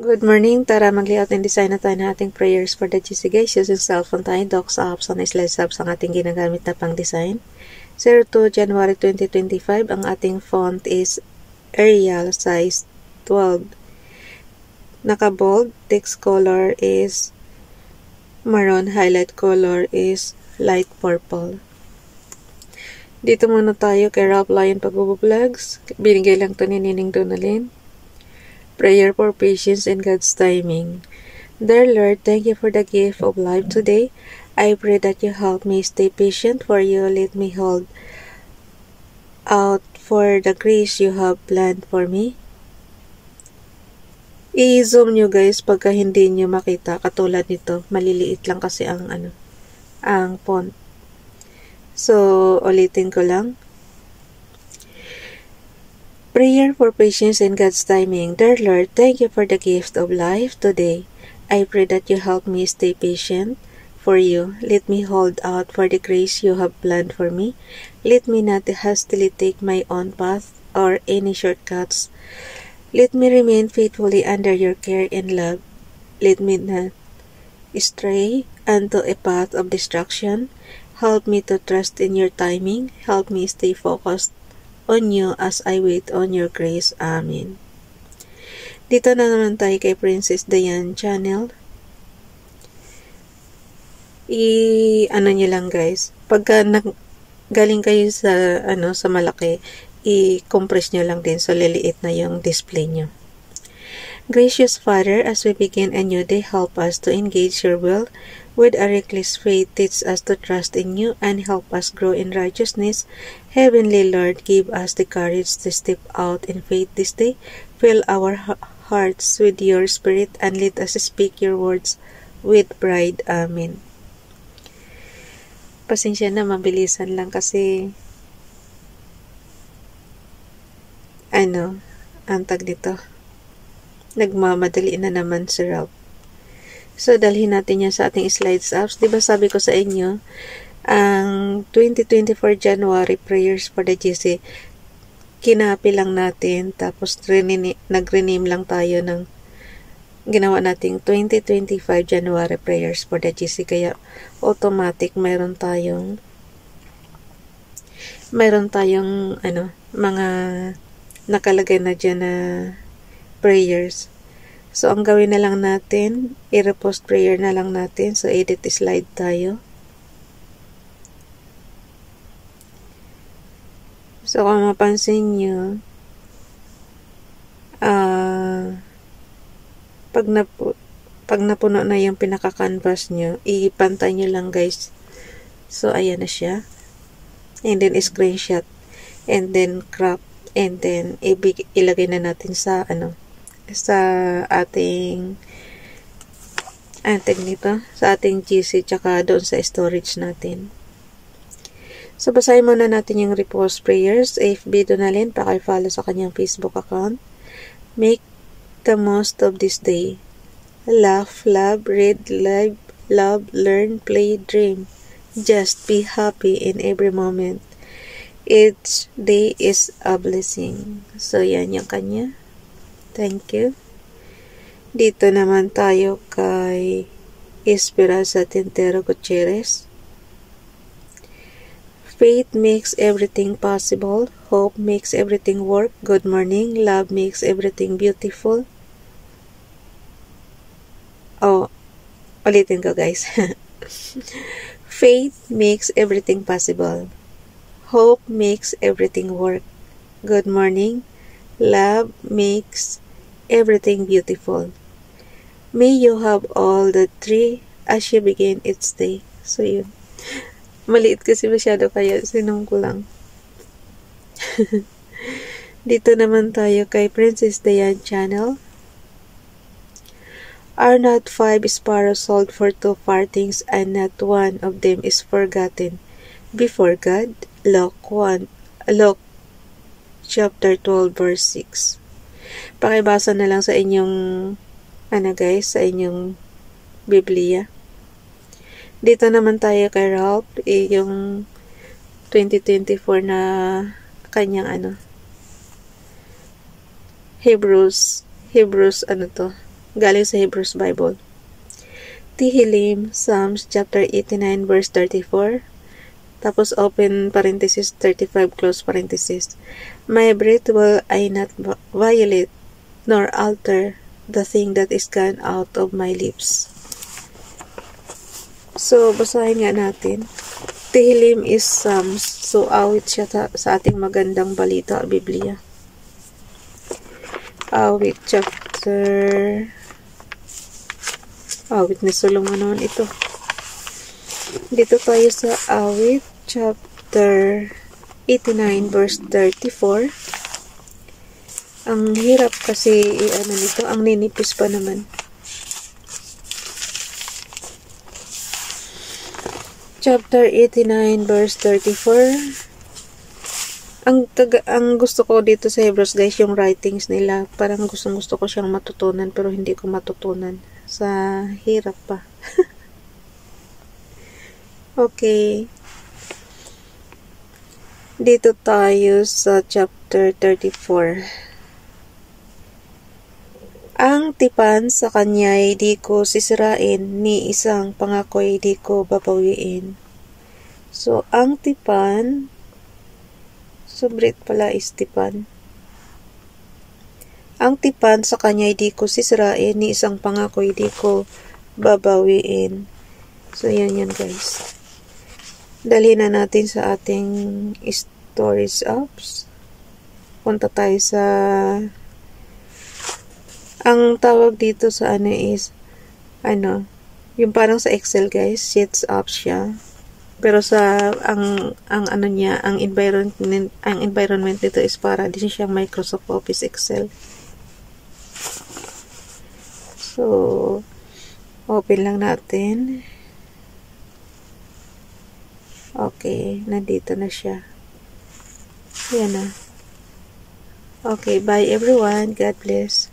Good morning. Tara, mag-layout and design na tayo ng ating prayers for the GC guys. Using cellphone tayo, docs apps, and slides apps ang ating ginagamit na pang design. 02 January 2025. Ang ating font is Arial, size 12. Naka-bold. Text color is maroon. Highlight color is light purple. Dito muna tayo kay Ralph Lion Pagbubulogs. Binigay lang to ni Nining Donalyn. Prayer for patience and God's timing. Dear Lord, thank you for the gift of life today. I pray that you help me stay patient for you. Let me hold out for the grace you have planned for me. I-zoom nyo guys pagka hindi nyo makita. Katulad nito, maliliit lang kasi ang font. So, ulitin ko lang. Prayer for patience and God's timing. Dear Lord, thank you for the gift of life today. I pray that you help me stay patient for you. Let me hold out for the grace you have planned for me. Let me not hastily take my own path or any shortcuts. Let me remain faithfully under your care and love. Let me not stray onto a path of destruction. Help me to trust in your timing. Help me stay focused on you as I wait on your grace. Amen. Dito na naman tayo kay Princess Diane Channel. Nyo lang guys. Pagka galing kayo sa sa malaki, i-compress nyo lang din so liliit na yung display nyo. Gracious Father, as we begin a new day, help us to engage your will with a reckless faith. Teach us to trust in you and help us grow in righteousness. Heavenly Lord, give us the courage to step out in faith this day. Fill our hearts with your spirit and let us speak your words with pride. Amen. Pasensya na, mabilisan lang kasi ang tag dito. Nagmamadali na naman si Ralph. So, dalhin natin yan sa ating slides apps. Diba sabi ko sa inyo, ang 2024 January prayers for the GC, kinapi lang natin, tapos nag-rename lang tayo ng ginawa nating 2025 January prayers for the GC. Kaya, automatic, mayroon tayong mga nakalagay na dyan na prayers. So, ang gawin na lang natin, i-repost prayer na lang natin. So, edit slide tayo. So, kung mapansin nyo, pag napuno na yung pinaka-canvas nyo, ipantay nyo lang guys. So, ayan na siya. And then, screenshot. And then, crop. And then, ilagay na natin sa ating sa ating GC tsaka doon sa storage natin. So, basahin muna natin yung repost prayers. AFB Donalyn, paki-follow sa kanyang Facebook account. Make the most of this day. Laugh, love, read, live, love, learn, play, dream. Just be happy in every moment. Each day is a blessing. So, yan yung kanya. Thank you. Dito naman tayo kay Esperanza Tintero Gutierrez. Faith makes everything possible. Hope makes everything work. Good morning. Love makes everything beautiful. Oh, ulitin ko guys. Faith makes everything possible. Hope makes everything work. Good morning. Love makes everything beautiful. May you have all the three as you begin each day. So, yun. Maliit kasi masyado kaya sinong ko lang. Dito naman tayo kay Princess Diane Channel. Are not 5 sparrows sold for 2 farthings, and not one of them is forgotten before God? Luke chapter 12 verse 6. Pakibasa na lang sa inyong sa inyong Biblia. Dito naman tayo kay Ralph, yung 2024 na kanyang Hebrews galing sa Hebrews Bible. Tehillim, Psalms chapter 89 verse 34. Tapos open parenthesis 35 close parenthesis. My breath will I not violate nor alter the thing that is gone out of my lips. So basahin nga natin. Tehillim is Psalms. So awit siya sa ating magandang balita, Biblia. Awit ni Solomon naman ito. Dito tayo sa Awit chapter 89 verse 34. Ang hirap kasi nito, ang ninipis pa naman. Chapter 89 verse 34. Ang gusto ko dito sa Hebrews guys, yung writings nila, parang gusto ko siyang matutunan pero hindi ko matutunan. Sa hirap pa. Okay. Dito tayo sa chapter 34. Ang tipan sa kanya'y di ko sisirain, ni isang pangako'y di ko babawiin. So, ang tipan, subrit pala is tipan. Ang tipan sa kanya'y di ko sisirain, ni isang pangako'y di ko babawiin. So, yan guys. Dalhin na natin sa ating storage apps. Punta tayo sa ang tawag dito sa is yung parang sa Excel guys, sheets app siya. Pero sa ang environment dito is para din siyang Microsoft Office Excel. So open lang natin. Okay, nandito na siya. Yan na. Okay, bye everyone. God bless.